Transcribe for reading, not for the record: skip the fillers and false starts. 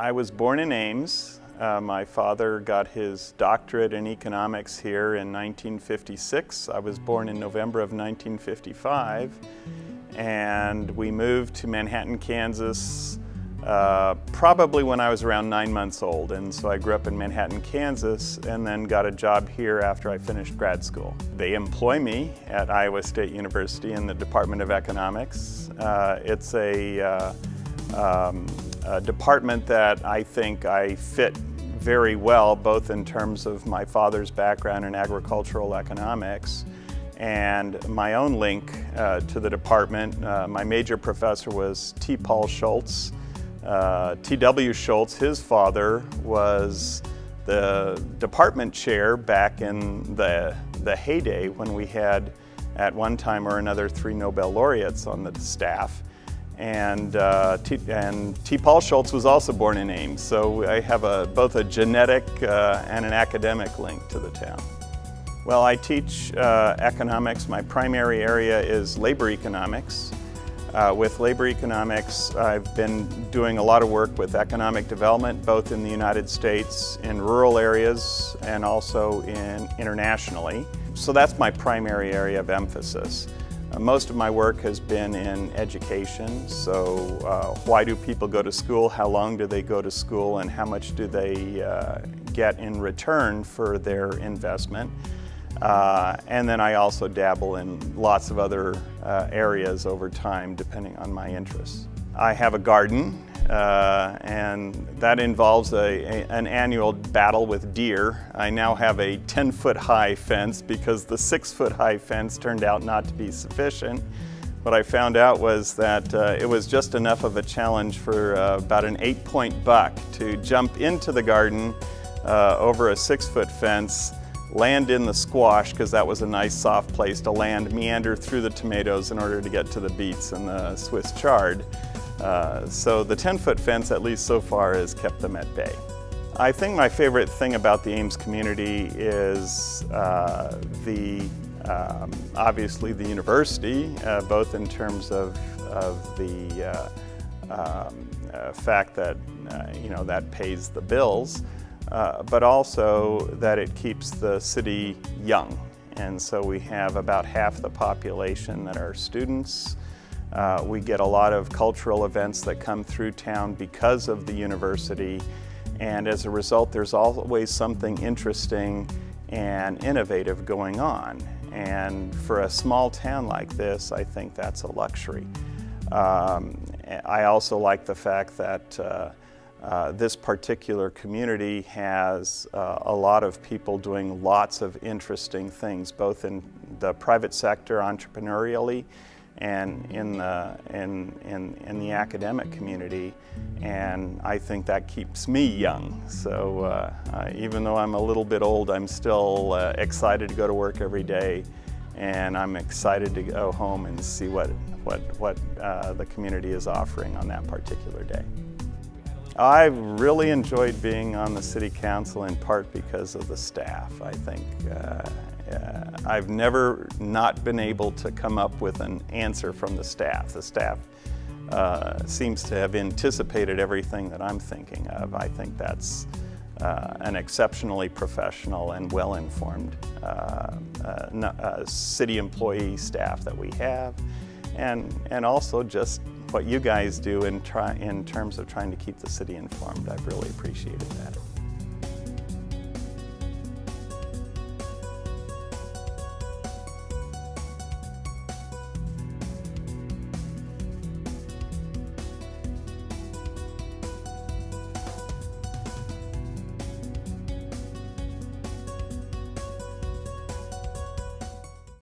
I was born in Ames. My father got his doctorate in economics here in 1956. I was born in November of 1955, and we moved to Manhattan, Kansas probably when I was around 9 months old. And so I grew up in Manhattan, Kansas, and then got a job here after I finished grad school. They employ me at Iowa State University in the Department of Economics. It's a department that I think I fit very well, both in terms of my father's background in agricultural economics and my own link to the department. My major professor was T. Paul Schultz. T.W. Schultz, his father, was the department chair back in the heyday when we had, at one time or another, 3 Nobel laureates on the staff. And T. Paul Schultz was also born in Ames, so I have both a genetic and an academic link to the town. Well, I teach economics. My primary area is labor economics. With labor economics, I've been doing a lot of work with economic development, both in the United States, in rural areas, and also internationally. So that's my primary area of emphasis. Most of my work has been in education, so why do people go to school, how long do they go to school, and how much do they get in return for their investment. And then I also dabble in lots of other areas over time, depending on my interests. I have a garden, and that involves an annual battle with deer. I now have a 10-foot high fence because the 6-foot high fence turned out not to be sufficient. What I found out was that it was just enough of a challenge for about an 8-point buck to jump into the garden over a 6-foot fence, land in the squash, because that was a nice soft place to land, meander through the tomatoes in order to get to the beets and the Swiss chard. So the 10-foot fence, at least so far, has kept them at bay. I think my favorite thing about the Ames community is obviously the university, both in terms of the fact that that pays the bills, but also that it keeps the city young. And so we have about half the population that are students. We get a lot of cultural events that come through town because of the university, and as a result there's always something interesting and innovative going on. And for a small town like this, I think that's a luxury. I also like the fact that this particular community has a lot of people doing lots of interesting things, both in the private sector entrepreneurially and in the academic community, and I think that keeps me young. So even though I'm a little bit old, I'm still excited to go to work every day, and I'm excited to go home and see what the community is offering on that particular day. I've really enjoyed being on the City Council, in part because of the staff. I think I've never not been able to come up with an answer from the staff. The staff seems to have anticipated everything that I'm thinking of. I think that's an exceptionally professional and well-informed city employee staff that we have, and also just what you guys do in terms of trying to keep the city informed. I've really appreciated that.